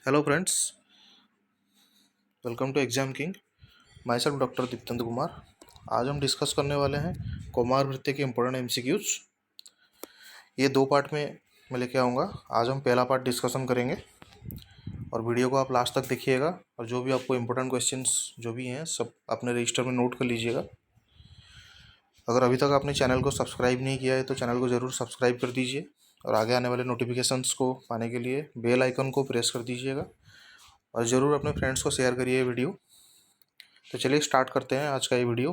Hello friends, welcome to exam king. Myself doctor Diptendra Kumar. आज हम discuss करने वाले हैं कुमार वृत्ति के इम्पोर्टेंट एमसीक्यूज। ये दो पार्ट में मैं लेके आऊँगा। आज हम पहला पार्ट डिस्कशन करेंगे और वीडियो को आप लास्ट तक देखिएगा और जो भी आपको इम्पोर्टेंट क्वेश्चंस जो भी हैं सब अपने रजिस्टर में नोट कर लीजिएगा। अगर अभी तक आपने चैनल को सब्सक्राइब नहीं किया है तो चैनल को ज़रूर सब्सक्राइब कर दीजिए और आगे आने वाले नोटिफिकेशंस को पाने के लिए बेल आइकन को प्रेस कर दीजिएगा और ज़रूर अपने फ्रेंड्स को शेयर करिए वीडियो। तो चलिए स्टार्ट करते हैं आज का ये वीडियो।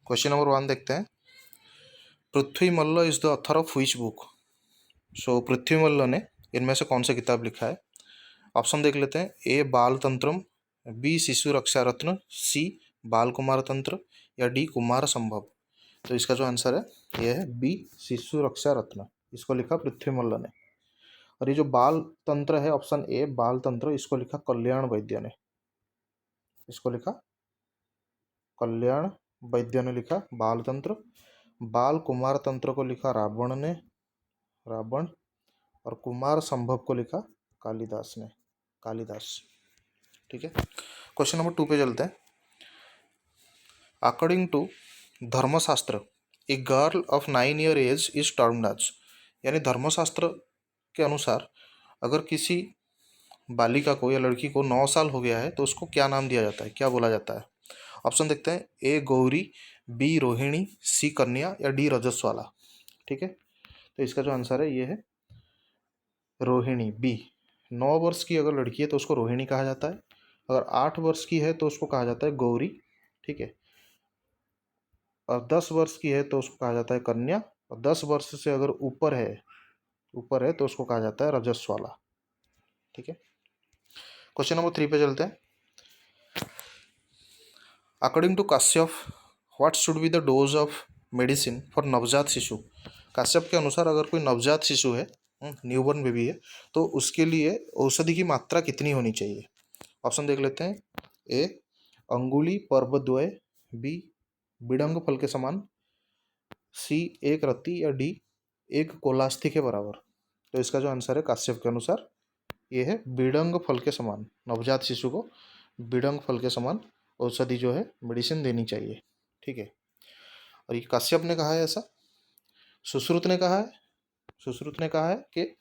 क्वेश्चन नंबर 1 देखते हैं। Prithvi Malla is the author of which book? So Prithvi Malla ने इनमें से कौन सा किताब लिखा है? ऑप्शन देख लेते हैं। ए बाल तंत्रम, बी शिशु रक्षा रत्न, सी बाल कुमार तंत्र या डी कुमार संभव। तो इसका जो आंसर है ये है बी शिशु रक्षा रत्न। इसको लिखा पृथ्वी मल्ल ने। और ये जो बाल तंत्र है ऑप्शन ए बाल तंत्र, इसको लिखा कल्याण वैद्य ने। इसको लिखा कल्याण वैद्य ने लिखा बाल तंत्र। बाल कुमार तंत्र को लिखा रावण ने, रावण। और कुमार संभव को लिखा कालिदास ने, कालिदास। ठीक है, क्वेश्चन नंबर 2 पे चलते हैं। According to Dharmashastra a girl of 9 year age is termed as, यानी धर्मशास्त्र के अनुसार अगर किसी बालिका को या लड़की को 9 साल हो गया है तो उसको क्या नाम दिया जाता है, क्या बोला जाता है? ऑप्शन देखते हैं। ए गौरी, बी रोहिणी, सी कन्या या डी रजस्वाला। ठीक है, तो इसका जो आंसर है ये है रोहिणी, बी। 9 वर्ष की अगर लड़की है तो उसको रोहिणी कहा जाता है। अगर 8 वर्ष की है तो उसको कहा जाता है गौरी। ठीक है, और 10 वर्ष की है तो उसको कहा जाता है कन्या। और 10 वर्ष से अगर ऊपर है तो उसको कहा जाता है रजस्वाला। ठीक है, क्वेश्चन नंबर 3 पे चलते हैं। According to Kashyap what should be the dose of medicine for नवजात शिशु? काश्यप के अनुसार अगर कोई नवजात शिशु है, न्यूबॉर्न बेबी है, तो उसके लिए औषधि की मात्रा कितनी होनी चाहिए? ऑप्शन देख लेते हैं। ए अंगुली पर्वद्वय, बी बिडंग फल के समान, सी एक रत्ती या डी एक कोलास्थी के बराबर। तो इसका जो आंसर है काश्यप के अनुसार ये है बिडंग फल के समान। नवजात शिशु को बिडंग फल के समान औषधि जो है मेडिसिन देनी चाहिए। ठीक है, और ये काश्यप ने कहा है ऐसा। सुश्रुत ने कहा है, सुश्रुत ने कहा है कि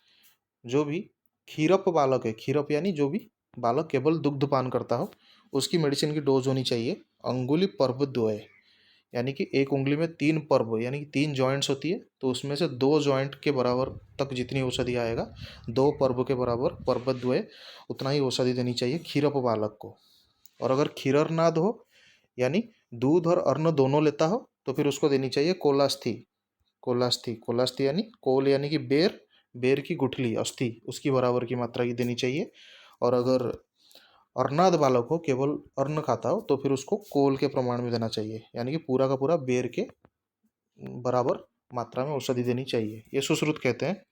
जो भी क्षीरप बालक है, क्षीरप यानी जो भी बालक केवल दुग्ध पान करता हो, उसकी मेडिसिन की डोज होनी चाहिए अंगुली पर्वद्वय, यानी कि एक उंगली में 3 पर्व यानी कि 3 जॉइंट्स होती है, तो उसमें से 2 जॉइंट के बराबर तक जितनी औषधि आएगा, 2 पर्व के बराबर पर्वद्वय उतना ही औषधि देनी चाहिए क्षीरप बालक को। और अगर क्षीरर नाद हो यानी दूध और अन्न दोनों लेता हो तो फिर उसको देनी चाहिए कोलास्थी। कोलास्थी, कोलास्थी यानी कोल यानी कि बेर, बेर की गुठली अस्थि, उसकी बराबर की मात्रा की देनी चाहिए। और अगर अर्नाद बालक हो, केवल अन्न खाता हो, तो फिर उसको कोल के प्रमाण में देना चाहिए, यानी कि पूरा का पूरा बेर के बराबर मात्रा में औषधि देनी चाहिए। ये सुश्रुत कहते हैं।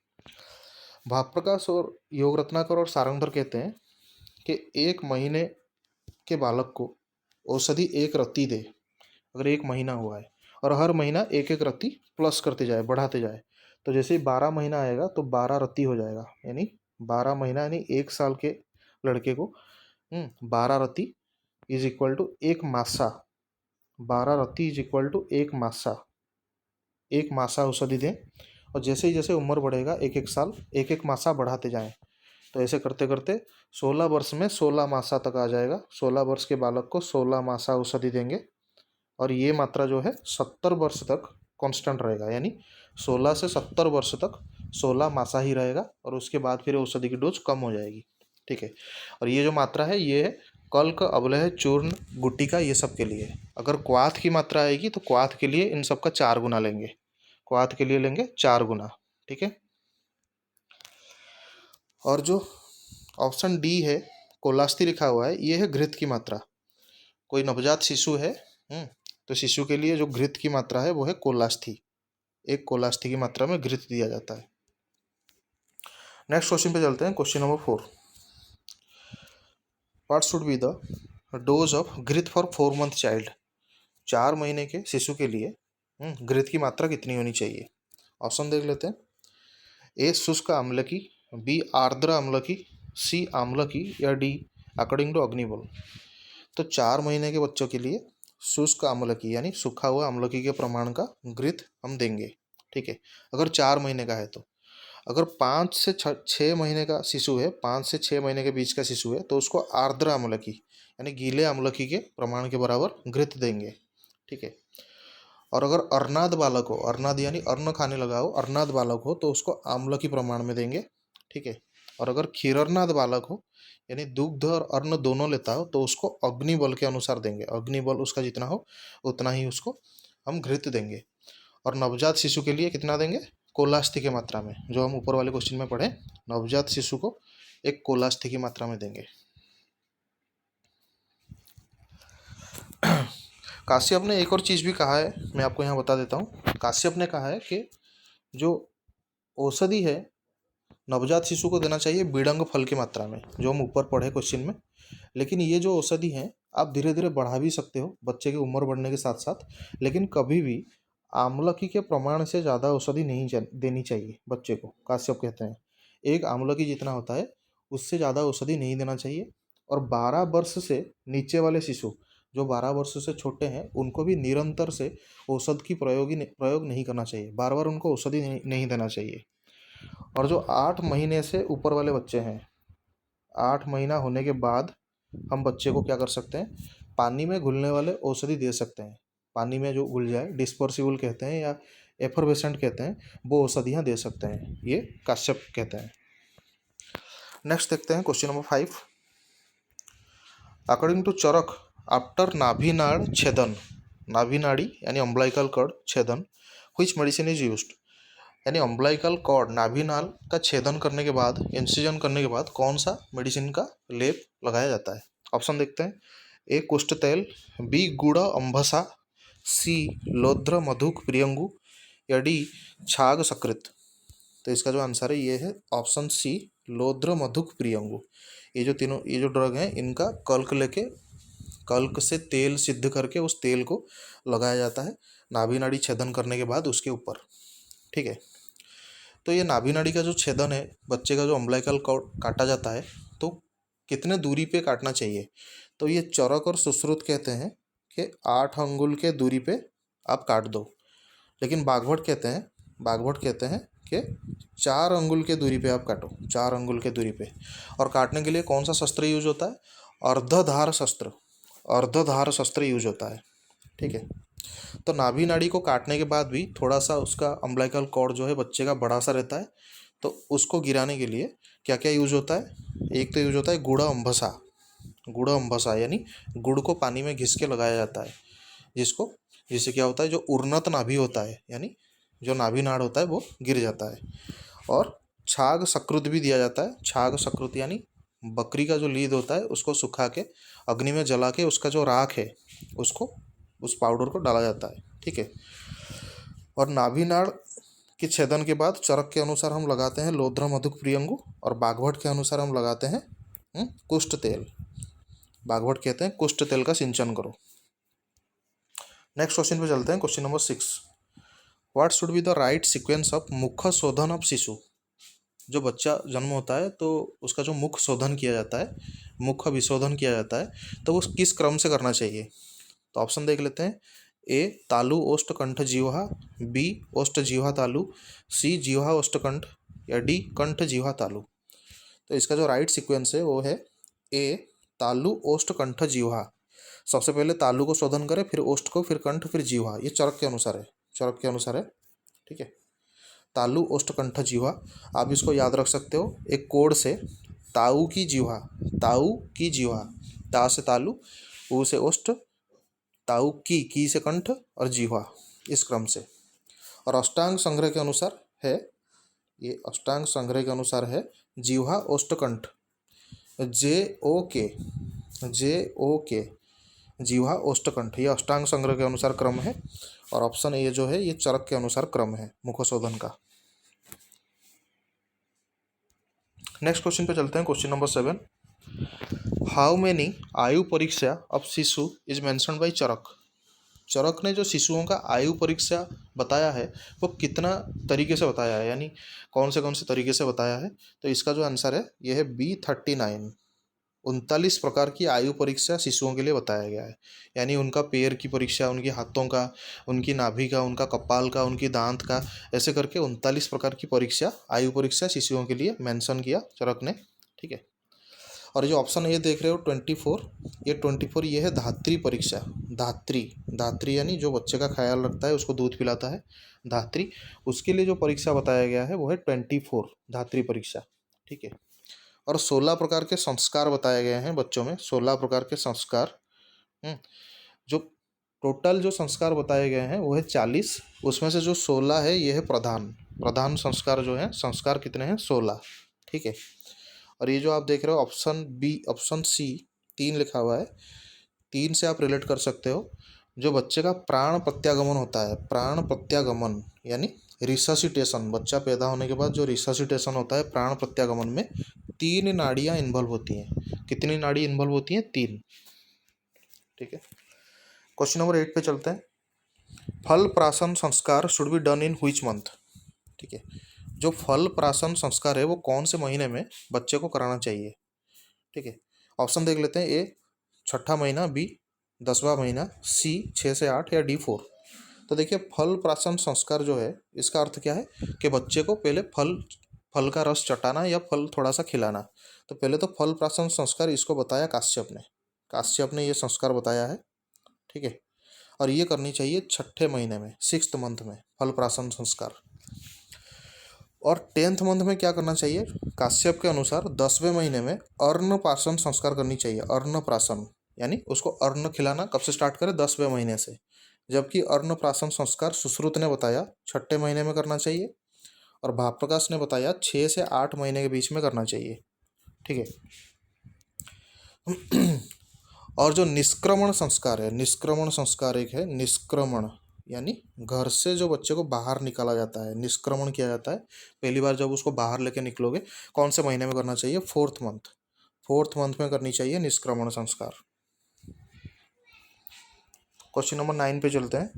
भावप्रकाश और योग रत्नाकर और सारंगधर कहते हैं कि 1 महीने के बालक को औषधि 1 रत्ती दे, अगर 1 महीना हुआ है, और हर महीना 1-1 रत्ती प्लस करते जाए, बढ़ाते जाए। तो जैसे ही 12 महीना आएगा तो 12 रत्ती हो जाएगा, यानी 12 महीना यानी 1 साल के लड़के को 12 रत्ती इज इक्वल टू 1 मासा। 12 रत्ती इज इक्वल टू 1 मासा, 1 मासा औषधि दें। और जैसे ही जैसे उम्र बढ़ेगा 1-1 साल 1-1 मासा बढ़ाते जाएं, तो ऐसे करते करते 16 वर्ष में 16 मासा तक आ जाएगा। 16 वर्ष के बालक को 16 मासा औषधि देंगे और ये मात्रा जो है 70 वर्ष तक कांस्टेंट रहेगा, यानी 16 से 70 वर्ष तक 16 मासा ही रहेगा और उसके बाद फिर औषधि की डोज कम हो जाएगी। ठीक है, और ये जो मात्रा है ये है कल्क, अवलय, चूर्ण, गुट्टिका, ये सब के लिए। अगर क्वाथ की मात्रा आएगी तो क्वाथ के लिए इन सब का 4 गुना लेंगे, क्वाथ के लिए लेंगे 4 गुना। ठीक है, और जो ऑप्शन डी है कोलास्थी लिखा हुआ है, ये है घृत की मात्रा। कोई नवजात शिशु है तो शिशु के लिए जो घृत की मात्रा है वो है कोलास्थी। 1 कोलास्थी की मात्रा में घृत दिया जाता है। नेक्स्ट क्वेश्चन पे चलते हैं। Question number 4, what should be the dose of घृत फॉर 4 मंथ चाइल्ड? 4 महीने के शिशु के लिए घृत की मात्रा कितनी होनी चाहिए? ऑप्शन देख लेते हैं। ए शुष्क अम्ल की, बी आर्द्र अम्ल की, सी आम्लकी या डी अकॉर्डिंग टू अग्निबल। तो 4 महीने के बच्चों के लिए शुष्क आम्लकी यानी सूखा हुआ आम्लकी के प्रमाण का घृत हम देंगे। ठीक है, अगर 4 महीने का है तो। अगर 5 से 6 महीने का शिशु है, 5 से 6 महीने के बीच का शिशु है, तो उसको आर्द्र आम्लकी यानी गीले आम्लकी के प्रमाण के बराबर घृत देंगे। ठीक है, और अगर अर्नाद बालक हो, अर्नाद यानी अन्न खाने लगा हो, अर्नाद बालक हो तो उसको आम्लकी प्रमाण में देंगे। ठीक है, और अगर क्षीरनाद बालक हो यानी दुग्ध और अन्न दोनों लेता हो तो उसको अग्निबल के अनुसार देंगे। अग्निबल उसका जितना हो उतना ही उसको हम घृत देंगे। और नवजात शिशु के लिए कितना देंगे? कोलास्थि की मात्रा में, जो हम ऊपर वाले क्वेश्चन में पढ़े, नवजात शिशु को एक कोलास्थि की मात्रा में देंगे। काश्यप ने एक और चीज़ भी कहा है, मैं आपको यहाँ बता देता हूँ। काश्यप ने कहा है कि जो औषधि है नवजात शिशु को देना चाहिए बिडंग फल की मात्रा में, जो हम ऊपर पढ़े क्वेश्चन में। लेकिन ये जो औषधि है आप धीरे धीरे बढ़ा भी सकते हो बच्चे की उम्र बढ़ने के साथ साथ, लेकिन कभी भी आम्लकी के प्रमाण से ज़्यादा औषधि नहीं देनी चाहिए बच्चे को। काश्यप कहते हैं एक आम्लकी जितना होता है उससे ज़्यादा औषधि नहीं देना चाहिए। और 12 वर्ष से नीचे वाले शिशु, जो 12 वर्ष से छोटे हैं, उनको भी निरंतर से औषध की प्रयोग नहीं करना चाहिए। बार बार उनको औषधि नहीं देना चाहिए। और जो 8 महीने से ऊपर वाले बच्चे हैं, 8 महीना होने के बाद हम बच्चे को क्या कर सकते हैं? पानी में घुलने वाले औषधि दे सकते हैं। पानी में जो घुल जाए, डिस्पर्सिबल कहते हैं या एफरवेसेंट कहते हैं, वो औषधियाँ दे सकते हैं, ये काश्यप कहते हैं। नेक्स्ट देखते हैं question number 5। According to Charak, after नाभिनाड़ छेदन, नाभिनाड़ी यानी अम्बलाइकल कॉर्ड छेदन, व्हिच मेडिसिन इज यूज्ड? यानी अम्बलाइकल कॉर्ड नाभिनाल का छेदन करने के बाद, इंसिजन करने के बाद कौन सा मेडिसिन का लेप लगाया जाता है? ऑप्शन देखते हैं। ए कुष्ठ तेल, बी गुड़ अम्भसा, सी लोध्र मधुक प्रियंगु या डी छाग सकृत। तो इसका जो आंसर है ये है ऑप्शन सी, लोध्र मधुक प्रियंगु। ये जो ड्रग हैं इनका कल्क से तेल सिद्ध करके उस तेल को लगाया जाता है नाभि नाड़ी छेदन करने के बाद उसके ऊपर। ठीक है, तो ये नाभि नाड़ी का जो छेदन है, बच्चे का जो अम्बलाइकल कॉर्ड काटा जाता है, तो कितने दूरी पे काटना चाहिए? तो ये चरक और सुश्रुत कहते हैं कि 8 अंगुल के दूरी पे आप काट दो। लेकिन बाघभट कहते हैं कि 4 अंगुल के दूरी पे आप काटो, 4 अंगुल के दूरी पे। और काटने के लिए कौन सा शस्त्र यूज होता है? अर्धधार शस्त्र यूज होता है। ठीक है, तो नाभि नाड़ी को काटने के बाद भी थोड़ा सा उसका अम्बलाइकल कॉर्ड जो है बच्चे का बड़ा सा रहता है, तो उसको गिराने के लिए क्या क्या यूज होता है? एक तो यूज होता है गुड़ अम्भसा यानी गुड़ को पानी में घिस के लगाया जाता है, जिससे क्या होता है, जो उन्नत नाभि होता है यानी जो नाभि नाड़ होता है वो गिर जाता है। और छाग सकृत भी दिया जाता है। छाग सकृत यानी बकरी का जो लीद होता है उसको सुखा के अग्नि में जला के उसका जो राख है उसको, उस पाउडर को डाला जाता है। ठीक है, और नाभि नाड़ के छेदन के बाद चरक के अनुसार हम लगाते हैं लोध्र मधुक प्रियंगु, और बाघभट के अनुसार हम लगाते हैं कुष्ठ तेल। बाघभट कहते हैं कुष्ठ तेल का सिंचन करो। नेक्स्ट क्वेश्चन पे चलते हैं, question number 6। What should be the right sequence of मुख शोधन ऑफ शिशु? जो बच्चा जन्म होता है तो उसका जो मुख शोधन किया जाता है, मुख विशोधन किया जाता है, तो वो किस क्रम से करना चाहिए? तो ऑप्शन देख लेते हैं। ए तालु ओष्ठ कंठ जीवा, बी ओष्ठ जीवा तालु, सी जीवा ओष्ठ कंठ या डी कंठ जीवा तालु। तो इसका जो राइट सीक्वेंस है वो है ए तालु ओष्ठ कंठ जीवा। सबसे पहले तालु को शोधन करें, फिर ओष्ठ को, फिर कंठ, फिर जीवा। ये चरक के अनुसार है। ठीक है, तालु ओष्ठ कंठ जीवा, आप इसको याद रख सकते हो एक कोड से। ताऊ की जीवा, ता से तालु, ऊ से ओष्ठ, ताऊ की से कंठ और जीवा, इस क्रम से। और अष्टांग संग्रह के अनुसार है, ये अष्टांग संग्रह के अनुसार है जीवा ओष्ठ कंठ, जे ओ के जीवा ओष्ठ कंठ, ये अष्टांग संग्रह के अनुसार क्रम है। और ऑप्शन ए जो है ये चरक के अनुसार क्रम है मुखशोधन का। नेक्स्ट क्वेश्चन पे चलते हैं, क्वेश्चन नंबर 7। हाउ मेनी आयु परीक्षा ऑफ शिशु इज मेंशन्ड बाय चरक? चरक ने जो शिशुओं का आयु परीक्षा बताया है वो कितना तरीके से बताया है, यानी कौन से तरीके से बताया है। तो इसका जो आंसर है ये है B39। 39 प्रकार की आयु परीक्षा शिशुओं के लिए बताया गया है, यानी उनका पैर की परीक्षा, उनके हाथों का, उनकी नाभि का, उनका कपाल का, उनकी दांत का, ऐसे करके 39 प्रकार की परीक्षा, आयु परीक्षा शिशुओं के लिए मेंशन किया चरक ने। ठीक है। और जो ऑप्शन ये देख रहे हो 24, ये 24 ये है धात्री परीक्षा। धात्री, धात्री यानी जो बच्चे का ख्याल रखता है, उसको दूध पिलाता है, धात्री। उसके लिए जो परीक्षा बताया गया है वो है 24 धात्री परीक्षा। ठीक है। और 16 प्रकार के संस्कार बताए गए हैं बच्चों में, 16 प्रकार के संस्कार। जो टोटल जो संस्कार बताए गए हैं वो है 40, उसमें से जो 16 है ये है प्रधान। प्रधान संस्कार जो है, संस्कार कितने हैं? 16। ठीक है। और ये जो आप देख रहे हो ऑप्शन बी, ऑप्शन सी 3 लिखा हुआ है, 3 से आप रिलेट कर सकते हो। जो बच्चे का प्राण प्रत्यागमन होता है, प्राण प्रत्यागमन यानी रिससिटेशन, बच्चा पैदा होने के बाद जो रिससिटेशन होता है प्राण प्रत्यागमन में 3 नाड़ियाँ इन्वॉल्व होती हैं। कितनी नाड़ी इन्वॉल्व होती हैं? 3। ठीक है। क्वेश्चन नंबर 8 पे चलते हैं। फल प्राशन संस्कार should be done in which month? ठीक है। जो फल प्राशन संस्कार है वो कौन से महीने में बच्चे को कराना चाहिए? ठीक है। ऑप्शन देख लेते हैं। ए 6ठा महीना, बी 10वां महीना, सी 6 से 8 या डी 4। तो देखिए फल प्राशन संस्कार जो है इसका अर्थ क्या है कि बच्चे को पहले फल का रस चटाना या फल थोड़ा सा खिलाना। तो पहले तो फल प्राशन संस्कार इसको बताया काश्यप ने ये संस्कार बताया है। ठीक है। और ये करनी चाहिए 6ठे महीने में, 6th मंथ में फल प्राशन संस्कार। और 10th मंथ में क्या करना चाहिए? काश्यप के अनुसार 10वें महीने में अन्नप्राशन संस्कार करनी चाहिए। अन्नप्राशन यानी उसको अन्न खिलाना कब से स्टार्ट करें? 10वें महीने से। जबकि अन्नप्राशन संस्कार सुश्रुत ने बताया 6ठे महीने में करना चाहिए, और भावप्रकाश ने बताया 6 से 8 महीने के बीच में करना चाहिए। ठीक है। और जो निष्क्रमण संस्कार है, निष्क्रमण संस्कार एक है, निष्क्रमण यानी घर से जो बच्चे को बाहर निकाला जाता है, निष्क्रमण किया जाता है। पहली बार जब उसको बाहर लेके निकलोगे, कौन से महीने में करना चाहिए? 4th month. 4th मंथ में करनी चाहिए निष्क्रमण संस्कार। क्वेश्चन नंबर 9 पे चलते हैं।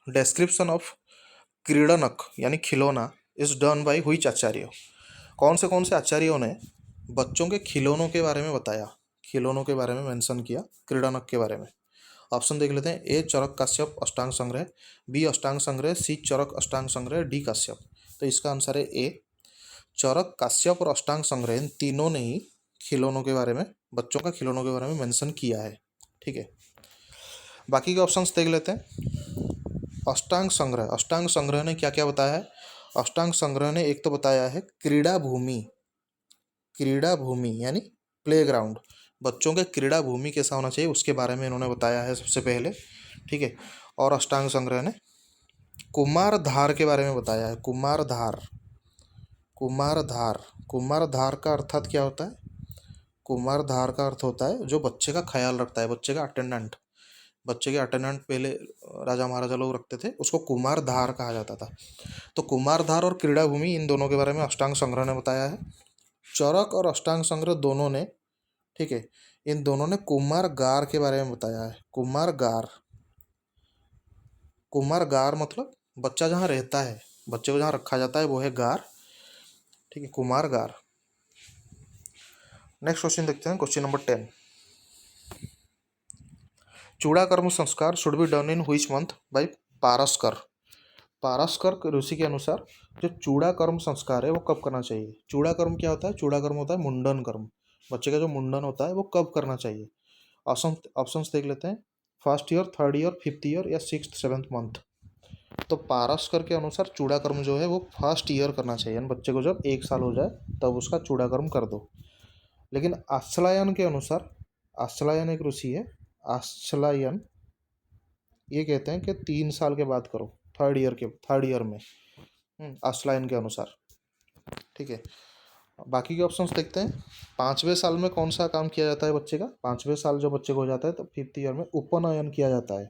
डिस्क्रिप्शन ऑफ क्रीडनक यानी खिलौना इज डन बाय व्हिच आचार्य? कौन से आचार्यों ने बच्चों के खिलौनों के बारे में बताया, खिलौनों के बारे में मेंशन किया, क्रीडनक के बारे में? ऑप्शन देख लेते हैं। ए चरक काश्यप अष्टांग संग्रह, बी अष्टांग संग्रह, सी चरक अष्टांग संग्रह, डी काश्यप। तो इसका आंसर है ए चरक, काश्यप और अष्टांग संग्रह, इन तीनों ने ही खिलौनों के बारे में, बच्चों का खिलौनों के बारे में मेंशन किया है। ठीक है। बाकी के ऑप्शंस देख लेते हैं। अष्टांग संग्रह ने क्या क्या बताया है? अष्टांग संग्रह ने एक तो बताया है क्रीड़ा भूमि, क्रीड़ा भूमि यानी प्लेग्राउंड, बच्चों के क्रीड़ा भूमि कैसा होना चाहिए उसके बारे में इन्होंने बताया है सबसे पहले। ठीक है। और अष्टांग संग्रह ने कुमार धार के बारे में बताया है। कुमार धार, कुमार धार, कुमार धार का अर्थात क्या होता है? कुमार धार का अर्थ होता है जो बच्चे का ख्याल रखता है, बच्चे का अटेंडेंट। बच्चे के अटेंडेंट पहले राजा महाराजा लोग रखते थे, उसको कुमार धार कहा जाता था। तो कुमार धार और क्रीड़ा भूमि, इन दोनों के बारे में अष्टांग संग्रह ने बताया है। चरक और अष्टांग संग्रह दोनों ने, ठीक है, इन दोनों ने कुमार गार के बारे में बताया है। कुमार गार, कुमार गार मतलब बच्चा जहाँ रहता है, बच्चे को जहाँ रखा जाता है वो है गार। ठीक है, कुमार गार। नेक्स्ट क्वेश्चन देखते हैं, क्वेश्चन नंबर 10। चूड़ाकर्म संस्कार should be done in which month by Paraskar? Paraskar ऋषि के अनुसार जो चूड़ाकर्म संस्कार है वो कब करना चाहिए? चूड़ाकर्म क्या होता है? चूड़ाकर्म होता है मुंडन कर्म। बच्चे का जो मुंडन होता है वो कब करना चाहिए? ऑप्शंस देख लेते हैं। 1st year, 3rd year, 5th year या 6th 7th मंथ। तो पारस्कर के अनुसार चूड़ाकर्म जो है वो 1st ईयर करना चाहिए, यानी बच्चे को जब 1 साल हो जाए तब उसका चूड़ाकर्म कर दो। लेकिन आश्लायन के अनुसार, आश्लायन एक ऋषि है, आश्लायन ये कहते हैं कि 3 साल के बाद करो, 3rd ईयर में, आश्लायन के अनुसार। ठीक है। बाकी के ऑप्शंस देखते हैं। 5वें साल में कौन सा काम किया जाता है बच्चे का? 5वें साल जो बच्चे को हो जाता है तो 5th ईयर में उपनयन किया जाता है।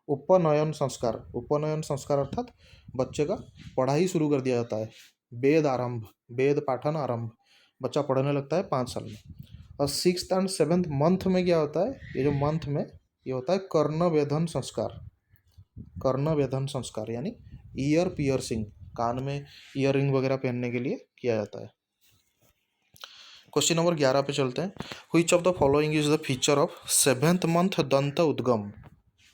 उपनयन संस्कार, उपनयन संस्कार अर्थात बच्चे का पढ़ाई शुरू कर दिया जाता है। वेद आरंभ, वेद पाठन आरंभ, बच्चा पढ़ने लगता है 5 साल में। और 6th and 7th मंथ में क्या होता है? ये जो मंथ में ये होता है कर्णवेधन संस्कार। कर्णवेधन संस्कार यानी ईयर पियर्सिंग, कान में ईयर रिंग वगैरह पहनने के लिए किया जाता है। क्वेश्चन नंबर 11 पे चलते हैं। Which of the following is the feature of 7th month दंत उद्गम।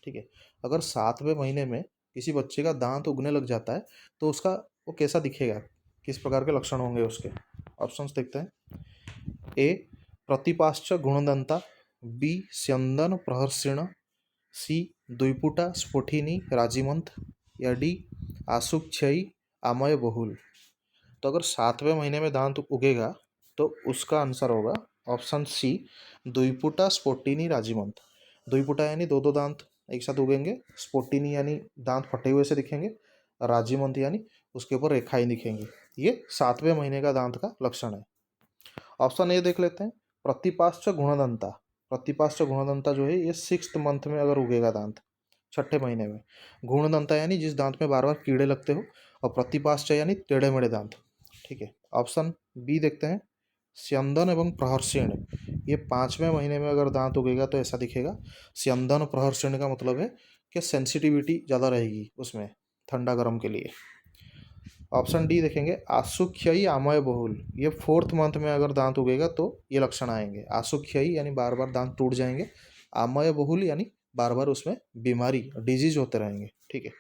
ठीक है, अगर 7वें महीने में किसी बच्चे का दांत उगने लग जाता है तो उसका वो कैसा दिखेगा, किस प्रकार के लक्षण होंगे उसके। ऑप्शंस देखते हैं। ए प्रतिपाश्च गुणदंता, बी स्यंदन प्रहर्षिण, सी द्विपुटा स्फुटिनी राजीमंत, या डी आसुक्षयी आमय बहुल। तो अगर 7वें महीने में दांत उगेगा तो उसका आंसर होगा ऑप्शन सी द्विपुटा स्फोटिनी राजीमंत। द्विपुटा यानी दो दो दांत एक साथ उगेंगे, स्फोटिनी यानी दांत फटे हुए से दिखेंगे, राजीमंत यानी उसके ऊपर रेखाएं दिखेंगी। ये 7वें महीने का दांत का लक्षण है। ऑप्शन ए देख लेते हैं, प्रतिपाश्च गुणदंता। प्रतिपाश्च गुणदंता जो है ये 6th मंथ में अगर उगेगा दांत, 6ठे महीने में। गुणदंता यानी जिस दांत में बार बार कीड़े लगते हो, और प्रतिपाश्च यानी टेढ़े मेढ़े दांत। ठीक है, ऑप्शन बी देखते हैं, स्यंदन एवं प्रहर्षण। ये 5वें महीने में अगर दांत उगेगा तो ऐसा दिखेगा। स्यंदन प्रहर्षण का मतलब है कि सेंसिटिविटी ज़्यादा रहेगी उसमें ठंडा गर्म के लिए। ऑप्शन डी देखेंगे, आसुख्ययी आमय बहुल। ये 4th मंथ में अगर दांत उगेगा तो ये लक्षण आएंगे। आसुख्ययी यानी बार बार दांत टूट जाएंगे, आमय बहुल यानी बार बार उसमें बीमारी डिजीज होते रहेंगे। ठीक है,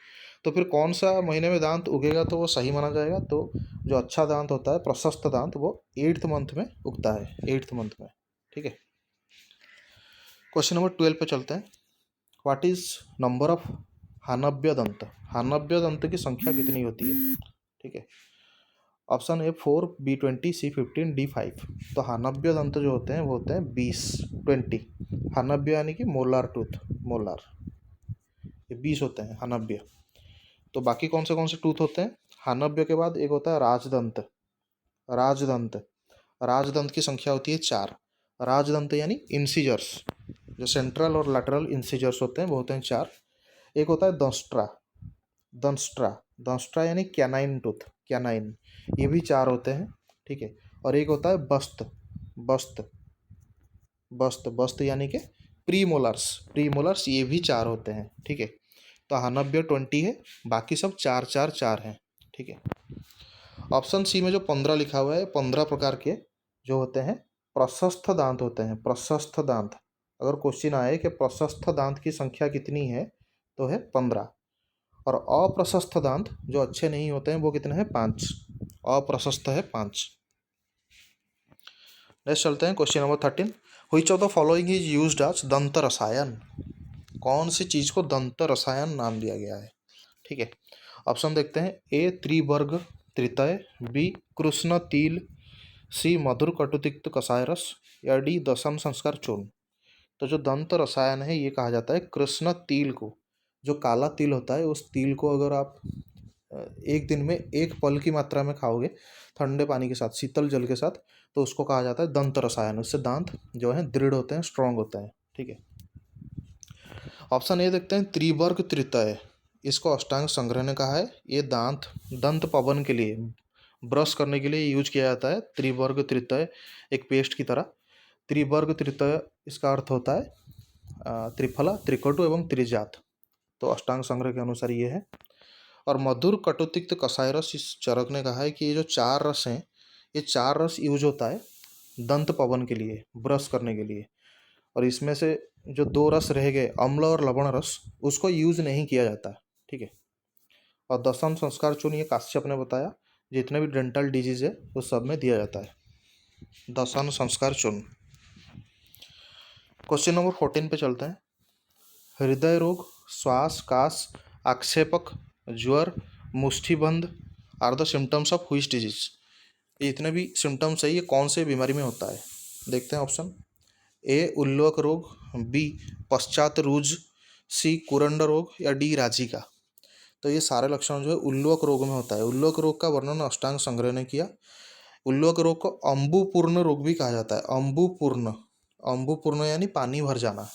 तो फिर कौन सा महीने में दांत उगेगा तो वो सही माना जाएगा। तो जो अच्छा दांत होता है, प्रशस्त दांत, वो 8th मंथ में उगता है, 8th मंथ में। ठीक है, क्वेश्चन नंबर 12 पे चलते हैं। व्हाट इज नंबर ऑफ हानव्य दंत। हानव्य दंत की संख्या कितनी होती है। ठीक है, option A 4, B20, C15, D5। तो हानव्य दंत जो होते हैं वो होते हैं 20। हानव्य यानी कि मोलार टूथ, मोलार, ये 20 होते हैं हानव्य। तो बाकी कौन से टूथ होते हैं। हानव्य के बाद एक होता है राजदंत। राजदंत, राजदंत की संख्या होती है 4। राजदंत यानी इंसीजर्स, जो सेंट्रल और लैटरल इंसीजर्स होते हैं वो होते हैं 4। एक होता है दंस्ट्रा। दंस्ट्रा, दंस्ट्रा यानी कैनाइन टूथ, कैनाइन, ये भी 4 होते हैं। ठीक है, और एक होता है बस्त। बस्त, बस्त, बस्त यानी कि प्रीमोलर्स, प्रीमोलर्स, ये भी 4 होते हैं। ठीक है, तो हानव्य 20 है, बाकी सब 4 4 4 हैं। ठीक है, ऑप्शन सी में जो 15 लिखा हुआ है, 15 प्रकार के जो होते हैं प्रशस्थ दांत होते हैं। प्रशस्थ दांत, अगर क्वेश्चन आए कि प्रशस्थ दांत की संख्या कितनी है तो है 15। और अप्रशस्थ दांत जो अच्छे नहीं होते हैं वो कितने हैं, 5। अप्रशस्थ है 5। नेक्स्ट चलते हैं question number 13। Which of the following is used as दंत रसायन। कौन सी चीज को दंत रसायन नाम दिया गया है। ठीक है, ऑप्शन देखते हैं। ए त्रिवर्ग त्रितय, बी कृष्ण तिल, सी मधुर कटुतिक्त कषाय रस, या डी दशम संस्कार चूर्ण। तो जो दंत रसायन है ये कहा जाता है कृष्ण तिल को। जो काला तिल होता है उस तिल को अगर आप एक दिन में 1 पल की मात्रा में खाओगे ठंडे पानी के साथ, शीतल जल के साथ, तो उसको कहा जाता है दंत रसायन। उससे दांत जो है दृढ़ होते हैं, स्ट्रांग होते हैं। ठीक है, ऑप्शन ए देखते हैं, त्रिवर्ग त्रितय। इसको अष्टांग संग्रह ने कहा है। ये दंत पवन के लिए, ब्रश करने के लिए यूज किया जाता है। त्रिवर्ग त्रितय एक पेस्ट की तरह। त्रिवर्ग त्रितय इसका अर्थ होता है त्रिफला, त्रिकटु एवं त्रिजात। तो अष्टांग संग्रह के अनुसार ये है। और मधुर कटुतिक्त कषाय रस, इस चरक ने कहा है कि ये जो 4 रस हैं, ये 4 रस यूज होता है दंत पवन के लिए, ब्रश करने के लिए। और इसमें से जो 2 रस रह गए, अम्ल और लवण रस, उसको यूज नहीं किया जाता। ठीक है, और दशम संस्कार चूर्ण ये काश्यप ने बताया, जितने भी डेंटल डिजीज है उस सब में दिया जाता है दशम संस्कार चूर्ण। क्वेश्चन नंबर 14 पे चलते हैं। हृदय रोग, श्वास, कास, आक्षेपक, ज्वर, मुष्ठिबंध are the symptoms of which disease. ये इतने भी सिम्टम्स है, ये कौन से बीमारी में होता है। देखते हैं ऑप्शन। ए उल्लोक रोग, बी पश्चात रूज, सी कुरंड रोग, या डी राजिका। तो ये सारे लक्षण जो है उल्लोक रोग में होता है। उल्लोक रोग का वर्णन अष्टांग संग्रह ने किया। उल्लोक रोग को अम्बुपूर्ण रोग भी कहा जाता है। अम्बुपूर्ण, अम्बुपूर्ण यानी पानी भर जाना,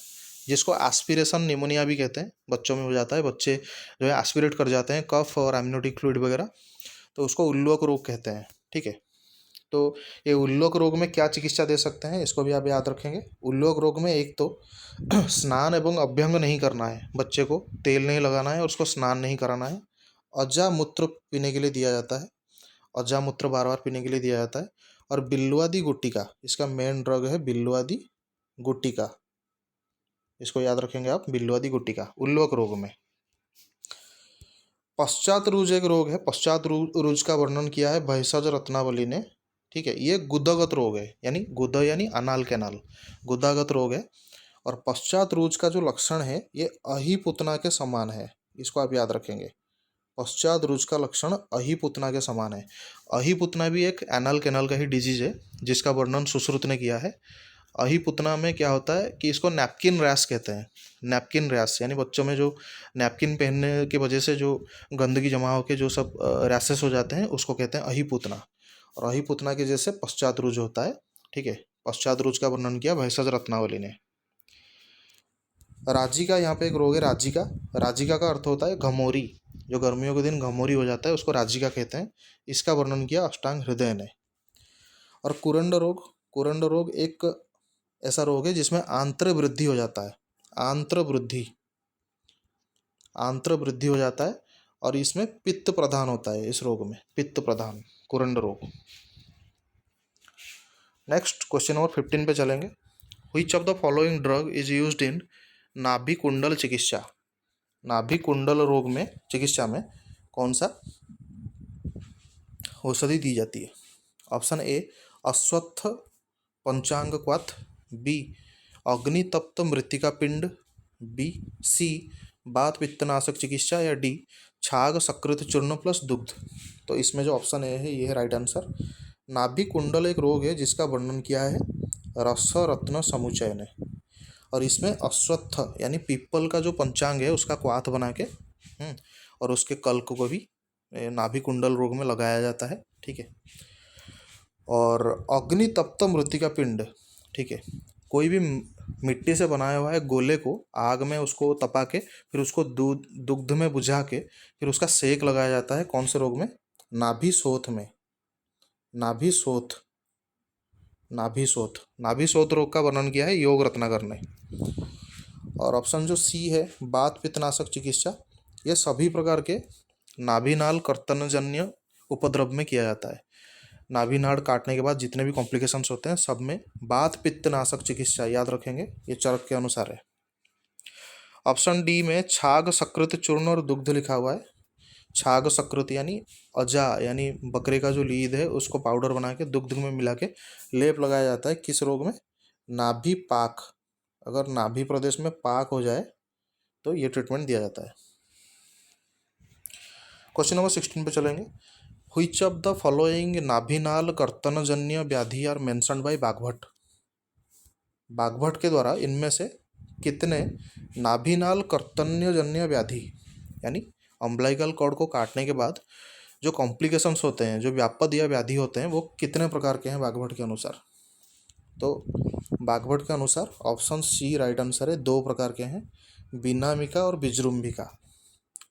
जिसको एस्पिरेशन निमोनिया भी कहते हैं। बच्चों में हो जाता है, बच्चे जो है एस्पिरेट कर जाते हैं कफ और एमनियोटिक फ्लूइड वगैरह, तो उसको उल्लोक रोग कहते हैं। ठीक है, तो ये उल्लोक रोग में क्या चिकित्सा दे सकते हैं, इसको भी आप याद रखेंगे। उल्लोक रोग में एक तो स्नान एवं अभ्यंग नहीं करना है, बच्चे को तेल नहीं लगाना है और उसको स्नान नहीं कराना है। अजा मूत्र पीने के लिए दिया जाता है, अजा मूत्र बार बार पीने के लिए दिया जाता है। और बिल्वादी गुट्टिका, इसका मेन ड्रग है बिल्वादी गुट्टिका, इसको याद रखेंगे आप, बिल्वादी गुट्टिका उल्लोक रोग में। पश्चात रूज एक रोग है, पश्चात रूज का वर्णन किया है भैषज रत्नावली ने। ठीक है, ये गुदागत रोग है, यानी गुद यानी अनाल कैनाल, गुदागत रोग है। और पश्चात रूज का जो लक्षण है ये अहिपुतना के समान है, इसको आप याद रखेंगे। पश्चात रूज का लक्षण अहिपुतना के समान है। अहिपुतना भी एक एनल कैनाल का ही डिजीज है जिसका वर्णन सुश्रुत ने किया है। अहिपुतना में क्या होता है कि इसको नैपकिन रैश कहते हैं। नैपकिन रैश यानी बच्चों में जो नैपकिन पहनने की वजह से जो गंदगी जमा होकर जो सब रैशेस हो जाते हैं उसको कहते हैं अहिपुतना। और अहिपुतना की वजह से पश्चात रूज होता है। ठीक है, पश्चात रूज का वर्णन किया भैषज रत्नावली ने। राजिका, यहाँ पे एक रोग है राजिका। राजिका का अर्थ होता है घमोरी, जो गर्मियों के दिन घमोरी हो जाता है उसको राजिका कहते हैं। इसका वर्णन किया अष्टांग हृदय ने। और कुरंड रोग, कुरंड रोग एक ऐसा रोग है जिसमें आंत्र वृद्धि हो जाता है, आंत्र वृद्धि, आंत्र वृद्धि हो जाता है। और इसमें पित्त प्रधान होता है, इस रोग में पित्त प्रधान, कुरंड रोग। नेक्स्ट क्वेश्चन नंबर 15 पे चलेंगे। Which of the following drug is used in नाभि कुंडल चिकित्सा। नाभि कुंडल रोग में चिकित्सा में कौन सा औषधि दी जाती है? ऑप्शन ए अश्वत्थ पंचांग क्वाथ, बी अग्नितप्त मृतिका पिंड, बी सी बात पित्तनाशक चिकित्सा, या डी छाग सकृत चूर्ण प्लस दुग्ध। तो इसमें जो ऑप्शन ए है ये है राइट आंसर। नाभि कुंडल एक रोग है जिसका वर्णन किया है रस रत्न समुच्चय ने। और इसमें अश्वत्थ यानी पीपल का जो पंचांग है उसका क्वाथ बना के और उसके कल्क को भी नाभि कुंडल रोग में लगाया जाता है। ठीक है, और अग्नितप्त मृतिका पिंड, ठीक है, कोई भी मिट्टी से बनाया हुआ है गोले को आग में उसको तपा के फिर उसको दूध दुग्ध में बुझा के फिर उसका सेक लगाया जाता है। कौन से रोग में? नाभि शोथ में, नाभि शोथ, नाभि शोथ, नाभि शोथ रोग का वर्णन किया है योग रत्नाकर ने। और ऑप्शन जो सी है बात पित्तनाशक चिकित्सा, ये सभी प्रकार के नाभिनाल कर्तनजन्य उपद्रव में किया जाता है। नाभिनाड़ काटने के बाद जितने भी कॉम्प्लिकेशंस होते हैं सब में बात पित्तनाशक चिकित्सा याद रखेंगे, ये चरक के अनुसार है। ऑप्शन डी में छाग सकृत चूर्ण और दुग्ध लिखा हुआ है। छाग सकृत यानी अजा यानी बकरे का जो लीद है उसको पाउडर बना के दुग्ध में मिला के लेप लगाया जाता है। किस रोग में? नाभि पाक, अगर नाभि प्रदेश में पाक हो जाए तो ये ट्रीटमेंट दिया जाता है। क्वेश्चन नंबर 16 पे चलेंगे। व्हिच ऑफ द फॉलोइंग नाभिनाल कर्तनजन्य व्याधि आर मेंशन्ड बाय बाघभट्ट। बाघभट्ट के द्वारा इनमें से कितने नाभिनाल कर्तन्यजन्य व्याधि यानी अम्बलाइकल कॉर्ड को काटने के बाद जो कॉम्प्लिकेशंस होते हैं, जो व्यापद या व्याधि होते हैं, वो कितने प्रकार के हैं बाघभट्ट के अनुसार? तो बाघभट्ट के अनुसार ऑप्शन सी राइट आंसर है, 2 प्रकार के हैं, विनामिका और विजृंभिका,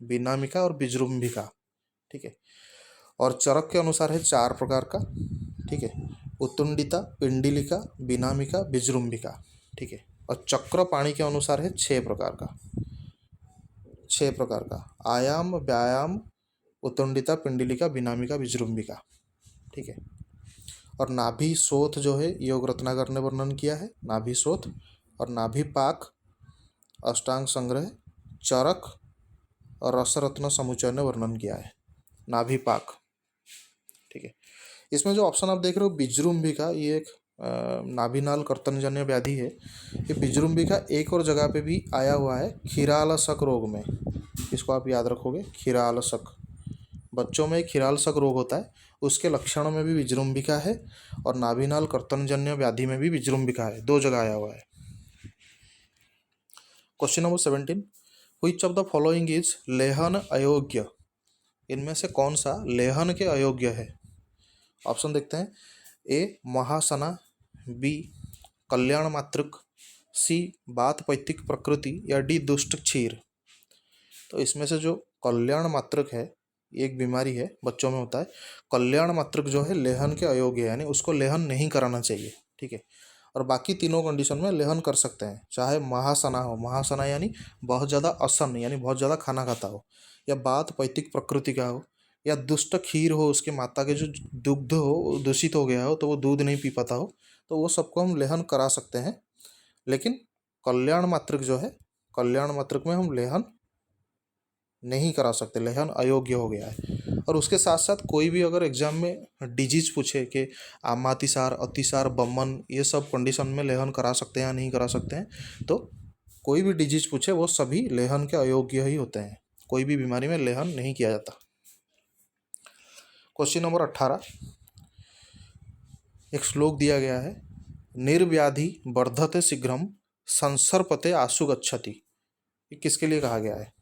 विनामिका और विजृंभिका। ठीक है, और चरक के अनुसार है 4 प्रकार का। ठीक है, उत्तुंडिता, पिंडिलिका, विनामिका, विजृंभिका। ठीक है, और चक्रपाणी के अनुसार है 6 प्रकार का, 6 प्रकार का, आयाम, व्यायाम, उत्तुंडिता, पिंडिलिका, विनामिका, विजृंभिका। ठीक है, और नाभि शोथ जो है योग रत्नाकर ने वर्णन किया है, नाभि शोथ। और नाभि पाक, अष्टांग संग्रह, चरक और रसरत्न समुच्चय ने वर्णन किया है, नाभि पाक। ठीक है, इसमें जो ऑप्शन आप देख रहे हो विजृंभिका, ये एक नाभिनाल कर्तनजन्य व्याधि है। ये विजृंभिका एक और जगह पे भी आया हुआ है, खीरालशक रोग में, इसको आप याद रखोगे, खीरालशक। बच्चों में खीरालशक रोग होता है, उसके लक्षणों में भी विजृंभिका है और नाभिनाल कर्तनजन्य व्याधि में भी विजृंभिका है, 2 जगह आया हुआ है। Question number 17। Which of the following is लेहन अयोग्य। इनमें से कौन सा लेहन के अयोग्य है? ऑप्शन देखते हैं। ए महासना, बी कल्याण मातृक, सी बात पैतृक प्रकृति, या डी दुष्ट क्षीर। तो इसमें से जो कल्याण मातृक है एक बीमारी है, बच्चों में होता है। कल्याण मात्रक जो है लेहन के अयोग्य है, यानी उसको लेहन नहीं कराना चाहिए, ठीक है। और बाकी तीनों कंडीशन में लेहन कर सकते हैं, चाहे महासना हो, महासना यानी बहुत ज़्यादा असन यानी बहुत ज़्यादा खाना खाता हो, या बात पैतिक प्रकृति का हो, या दुष्ट खीर हो, उसके माता के जो दुग्ध हो वो दूषित हो गया हो तो वो दूध नहीं पी पाता हो, तो वो सबको हम लेहन करा सकते हैं। लेकिन कल्याण मात्रक जो है, कल्याण मात्रक में हम लेहन नहीं करा सकते, लेहन अयोग्य हो गया है। और उसके साथ साथ कोई भी अगर एग्जाम में डिजीज पूछे कि आमातिसार, अतिसार, बमन, ये सब कंडीशन में लेहन करा सकते हैं या नहीं करा सकते हैं, तो कोई भी डिजीज पूछे वो सभी लेहन के अयोग्य ही होते हैं, कोई भी बीमारी में लेहन नहीं किया जाता। क्वेश्चन नंबर 18, एक श्लोक दिया गया है, निर्व्याधि वर्धते शीघ्रम संसर्पते आशु गच्छति। ये किसके लिए कहा गया है?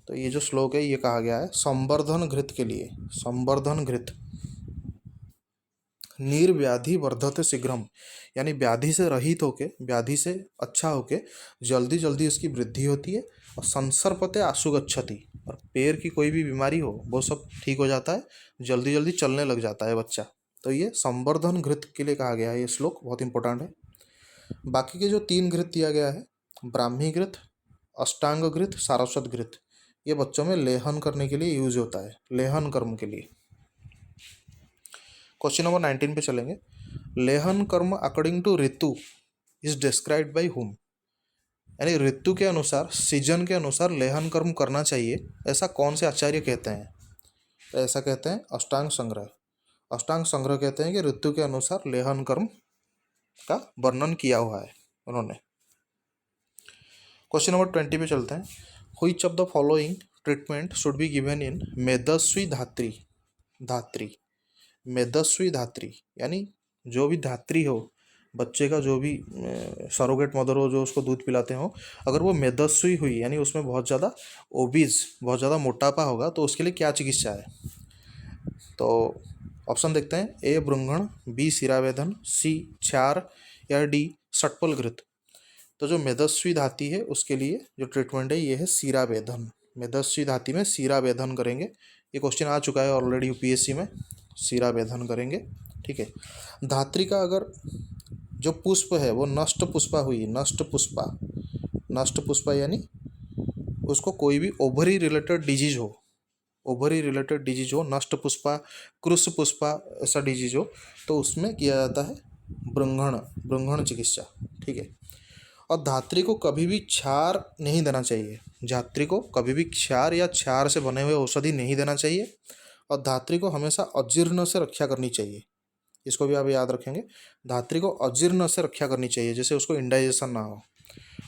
तो ये जो श्लोक है ये कहा गया है संवर्धन घृत के लिए। संवर्धन घृत, निर्व्याधि वर्धते शीघ्रम यानी व्याधि से रहित होके, व्याधि से अच्छा होके जल्दी जल्दी इसकी वृद्धि होती है। और संसर्पते आशु गच्छति, और पैर की कोई भी बीमारी हो वो सब ठीक हो जाता है, जल्दी जल्दी चलने लग जाता है बच्चा। तो ये संवर्धन घृत के लिए कहा गया है, ये श्लोक बहुत इंपॉर्टेंट है। बाकी के जो 3 घृत दिया गया है, ब्राह्मी घृत, अष्टांग घृत, सारस्वत घृत, ये बच्चों में लेहन करने के लिए यूज होता है, लेहन कर्म के लिए। क्वेश्चन नंबर 19 पे चलेंगे। लेहन कर्म अकॉर्डिंग टू ऋतु इज डिस्क्राइब्ड बाय हुम, यानी ऋतु के अनुसार, सीजन के अनुसार लेहन कर्म करना चाहिए, ऐसा कौन से आचार्य कहते हैं? तो ऐसा कहते हैं अष्टांग संग्रह। अष्टांग संग्रह कहते हैं कि ऋतु के अनुसार लेहन कर्म का वर्णन किया हुआ है उन्होंने। क्वेश्चन नंबर 20 पे चलते हैं। Which of the following treatment should be given in मेदस्वी धात्री? धात्री, मेदस्वी धात्री यानी जो भी धात्री हो, बच्चे का जो भी सरोगेट मदर हो जो उसको दूध पिलाते हो, अगर वो मेदस्वी हुई यानी उसमें बहुत ज़्यादा ओबीज, बहुत ज़्यादा मोटापा होगा, तो उसके लिए क्या चिकित्सा है? तो ऑप्शन देखते हैं, ए ब्रुंघण, बी शिरावेदन, सी क्षार, या डी षटपल घृत। तो जो मेदस्वी धाती है उसके लिए जो ट्रीटमेंट है ये है शिरावेदन। मेदस्वी धाती में शिरावेदन करेंगे, ये क्वेश्चन आ चुका है ऑलरेडी यूपीएससी में, शिरावेदन करेंगे, ठीक है। धात्री का अगर जो पुष्प है वो नष्ट पुष्पा हुई, नष्ट पुष्पा, नष्ट पुष्पा यानी उसको कोई भी ओवरी रिलेटेड डिजीज हो, ओवरी रिलेटेड डिजीज हो, नष्ट पुष्पा, कृष पुष्पा, ऐसा डिजीज हो, तो उसमें किया जाता है ब्रुंघण, ब्रुंघण चिकित्सा, ठीक है। और धात्री को कभी भी क्षार नहीं देना चाहिए, धात्री को कभी भी क्षार या क्षार से बने हुए औषधि नहीं देना चाहिए। और धात्री को हमेशा अजीर्ण से रक्षा करनी चाहिए, इसको भी आप याद रखेंगे, धात्री को अजीर्ण से रक्षा करनी चाहिए, जैसे उसको इंडाइजेशन ना हो।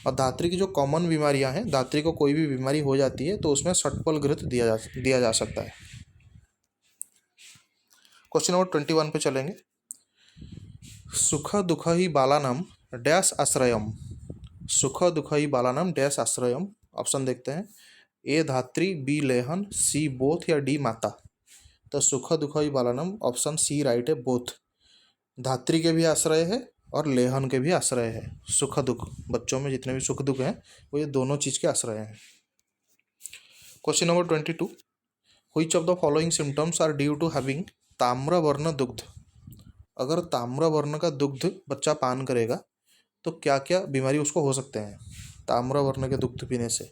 और धात्री की जो कॉमन बीमारियां हैं, धात्री को कोई भी बीमारी हो जाती है तो उसमें षटपल घृत दिया जा सकता है। क्वेश्चन नंबर 21 पे चलेंगे। सुख दुख ही बालानाम डैश आश्रयम, सुख दुख ही बालानाम डैश आश्रयम। ऑप्शन देखते हैं, ए धात्री, बी लेहन, सी बोथ, या डी माता। तो सुख दुख ही बालानाम ऑप्शन सी राइट है, बोथ। धात्री के भी आश्रय है और लेहन के भी आश्रय है। सुख दुख, बच्चों में जितने भी सुख दुख हैं वो ये दोनों चीज़ के आश्रय हैं। Question number 22, which of the following symptoms are due to having ताम्र वर्ण दुग्ध? अगर ताम्र वर्ण का दुग्ध बच्चा पान करेगा तो क्या क्या बीमारी उसको हो सकते हैं ताम्र वर्ण के दुग्ध पीने से?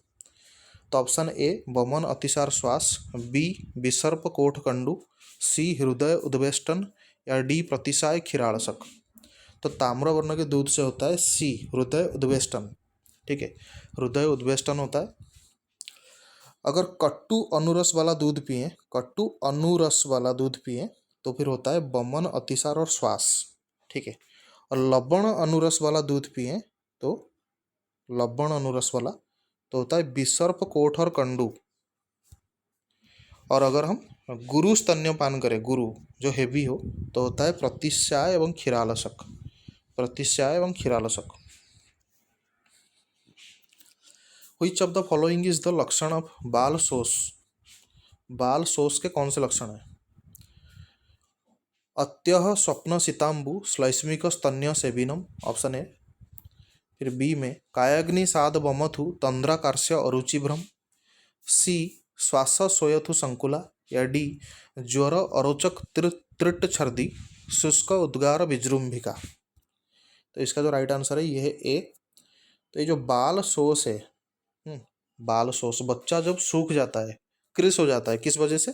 तो ऑप्शन ए वमन अतिसार श्वास, बी विसर्प कोठ कंडू, सी हृदय उद्वेष्टन, या डी प्रतिसाय खिराड़शक। तो ताम्र वर्ण के दूध से होता है सी हृदय उद्वेष्टन, ठीक है, हृदय उद्वेष्टन होता है। अगर कट्टू अनुरस वाला दूध पिए, कट्टू अनुरस वाला दूध पिए तो फिर होता है वमन अतिसार और श्वास, ठीक है। और लवण अनुरस वाला दूध पिए तो, लवण अनुरस वाला तो होता है विसर्प कोठ और कंडू। और अगर हम गुरु स्तन्यपान करें, गुरु जो हेवी हो, तो होता है प्रतिस्याय एवं खिरालशक, प्रतिस्याय एवं खिरालशक। Which of the following is the लक्षण ऑफ बाल शोष? बाल शोष के कौन से लक्षण है? अत्यह स्वप्न सितांबु श्लैष्मिक स्तन्य सेविनम, ऑप्शन ए। फिर बी में कायाग्नि साध बमथु तंद्रा कार्श्य अरुचि भ्रम, सी श्वास सोयथु संकुला, या डी ज्वर अरोचक त्रिट छर्दी शुष्क उद्गार विजृंभिका। तो इसका जो राइट आंसर है ये है ए। तो ये जो बाल शोष है, बाल शोष, बच्चा जब सूख जाता है, क्रिस हो जाता है, किस वजह से?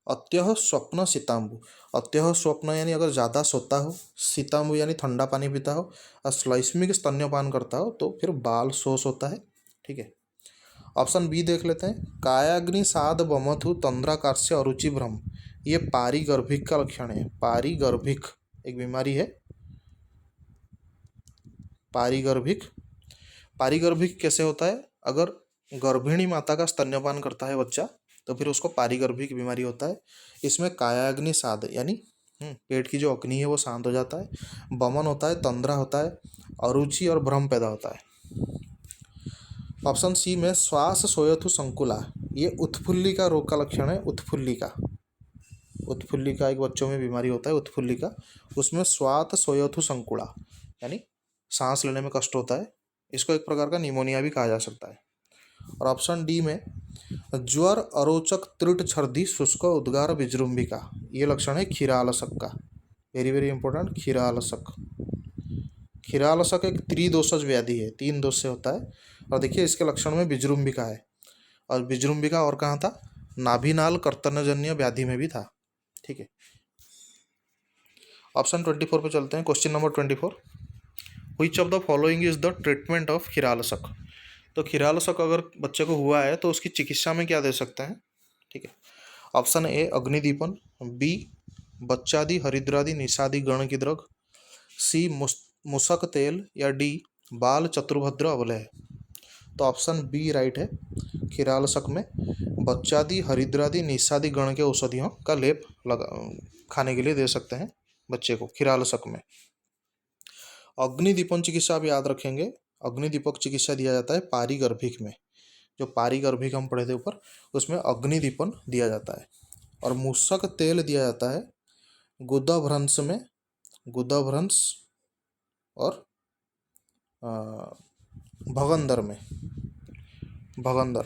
अत्यह स्वप्न सीतांबु। अत्यह स्वप्न यानी अगर ज़्यादा सोता हो, सीतांबु यानी ठंडा पानी पीता हो, और श्लैष्मिक स्तन्यपान करता हो, तो फिर बाल शोष होता है। ठीक है। ऑप्शन बी देख लेते हैं। कायाग्नि साध बमथु तंद्राकार्ष्य अरुचि भ्रम, ये पारिगर्भिक का लक्षण है। पारिगर्भिक एक बीमारी है। पारिगर्भिक, पारिगर्भिक कैसे होता है? अगर गर्भिणी माता का स्तन्यपान करता है बच्चा, तो फिर उसको पारिगर्भिक बीमारी होता है। इसमें कायाग्नि साध यानी पेट की जो अग्नि है वो शांत हो जाता है, बमन होता है, तंद्रा होता है, अरुचि और भ्रम पैदा होता है। ऑप्शन सी में श्वास सोयथु संकुला, ये उत्फुल्लिका रोग का लक्षण है। उत्फुल्लिका, उत्फुल्लिका एक बच्चों में बीमारी होता है उत्फुल्लिका, उसमें स्वात सोयथु संकुला यानी सांस लेने में कष्ट होता है। इसको एक प्रकार का निमोनिया भी कहा जा सकता है। और ऑप्शन डी में ज्वर अरोचक त्रिट छर्दी शुष्क उद्गार विजृंभिका, ये लक्षण है क्षीरालसक का। वेरी वेरी इंपॉर्टेंट, क्षीरालसक। क्षीरालसक एक त्रिदोषज व्याधि है, 3 दोष से होता है। और देखिए इसके लक्षण में विजृंभिका है, और विजृंभिका और कहाँ था? नाभिनाल कर्तनजन्य व्याधि में भी था। ठीक है। ऑप्शन 24 पे चलते हैं। Question number 24, which of the following is the treatment of क्षीरालसक। तो क्षीरालसक अगर बच्चे को हुआ है तो उसकी चिकित्सा में क्या दे सकते हैं? ठीक है। ऑप्शन ए अग्निदीपन, बी बच्चादि हरिद्रादि निषादि गण की द्रग, सी मूसक तेल, या डी बाल चतुर्भद्र अवलय। तो ऑप्शन बी राइट है। क्षीरालसक में बच्चादि हरिद्रादि निषादि गण के औषधियों का लेप लगा खाने के लिए दे सकते हैं बच्चे को क्षीरालसक में। अग्निदीपन चिकित्सा आप याद रखेंगे, अग्निदीपक चिकित्सा दिया जाता है पारिगर्भिक में। जो पारिगर्भिक हम पढ़े थे ऊपर, उसमें अग्निदीपन दिया जाता है। और मूसक तेल दिया जाता है गुदाभ्रंश में, गुदाभ्रंश और भगंदर में, भगंदर।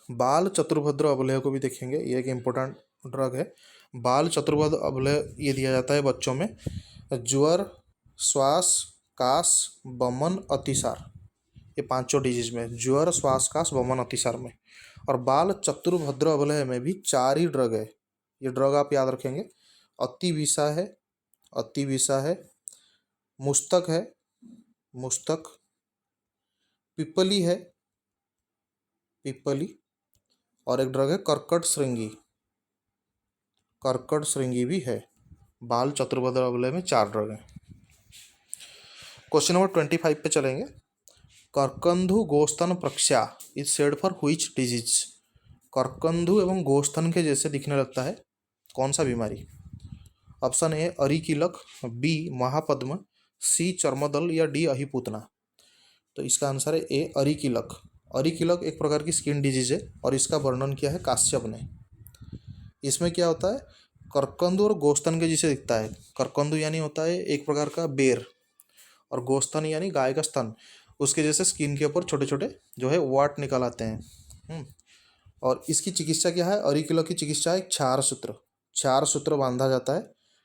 बाल चतुर्भद्र अवलय को भी देखेंगे, ये एक इम्पोर्टेंट ड्रग है। बाल चतुर्भद्र अवलय ये दिया जाता है बच्चों में ज्वर, श्वास, कास, बमन, अतिसार, ये 5 डिजीज में, ज्वर, श्वास, कास, बमन, अतिसार में। और बाल चतुर्भद्र अवलय में भी 4 ही ड्रग है। ये ड्रग आप याद रखेंगे। अतिविषा है, अतिविषा है, मुस्तक है, मुस्तक, पिपली है, पिपली, और एक ड्रग है कर्कट श्रृंगी, कर्कट श्रृंगी भी है। बाल चतुर्भद्र अवलय में 4 ड्रग हैं। क्वेश्चन नंबर 25 पे चलेंगे। कर्कंधु गोस्तन प्रक्षा is said for which disease. कर्कंधु एवं गोस्तन के जैसे दिखने लगता है, कौन सा बीमारी? ऑप्शन ए अरिकीलक, बी महापद्म, सी चर्मदल, या डी अहिपूतना। तो इसका आंसर है ए अरिकीलक। अरिकीलक एक प्रकार की स्किन डिजीज है, और इसका वर्णन किया है काश्यप ने। इसमें क्या होता है? करकंदु और गोस्तन के जैसे दिखता है। करकंदु यानी होता है एक प्रकार का बेर, और गोस्तन यानी गाय का स्तन, उसके जैसे स्किन के ऊपर छोटे छोटे जो है वाट निकल आते हैं। और इसकी चिकित्सा क्या है? अरिकीलक की चिकित्सा है क्षार सूत्र, क्षार सूत्र बांधा जाता है।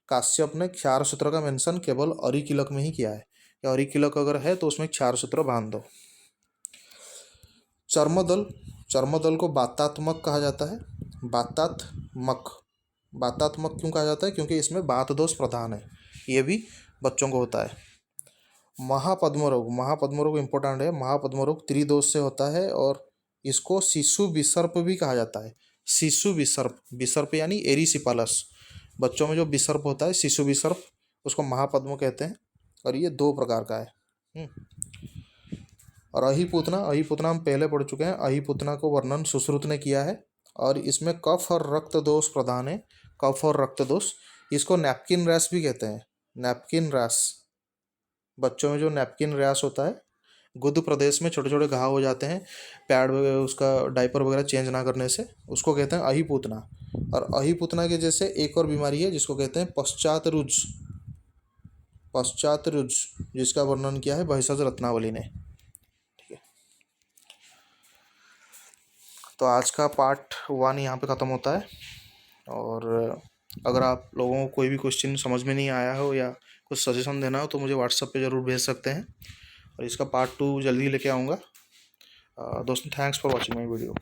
काश्यप ने क्षार सूत्र का मेंशन केवल अरिकीलक में ही किया है, या अरिकीलक अगर है तो उसमें क्षार सूत्र बांध दो। चर्मदल, चर्मदल को बातात्मक कहा जाता है। बातात्मक, बातात्मक क्यों कहा जाता है? क्योंकि इसमें बात दोष प्रधान है, ये भी बच्चों को होता है। महापद्म रोग, महापद्म रोग इंपॉर्टेंट है। महापद्म रोग त्रिदोष से होता है, और इसको शिशु विसर्प भी कहा जाता है। शिशु विसर्प, विसर्प यानी एरिसिपालस, बच्चों में जो विसर्प होता है शिशु विसर्प, उसको महापद्म कहते हैं। और ये 2 प्रकार का है। और अहिपूतना, अहिपूतना हम पहले पढ़ चुके हैं। अहिपूतना को वर्णन सुश्रुत ने किया है, और इसमें कफ और रक्त दोष प्रधान है। कफ और रक्त दोष, इसको नैपकिन रैश भी कहते हैं। नैपकिन रैश, बच्चों में जो नैपकिन रैश होता है, गुद प्रदेश में छोटे छोटे घाव हो जाते हैं पैड वगैरह, उसका डायपर वगैरह चेंज ना करने से, उसको कहते हैं अहिपूतना। और अहिपूतना के जैसे एक और बीमारी है जिसको कहते हैं पश्चात रुज, पश्चात रुज, जिसका वर्णन किया है भैषज रत्नावली ने। ठीक है। तो आज का पार्ट 1 यहाँ पे ख़त्म होता है। और अगर आप लोगों को कोई भी क्वेश्चन समझ में नहीं आया हो या कुछ सजेशन देना हो तो मुझे व्हाट्सएप पे ज़रूर भेज सकते हैं, और इसका पार्ट 2 जल्दी लेके आऊँगा। दोस्तों, thanks for watching my video.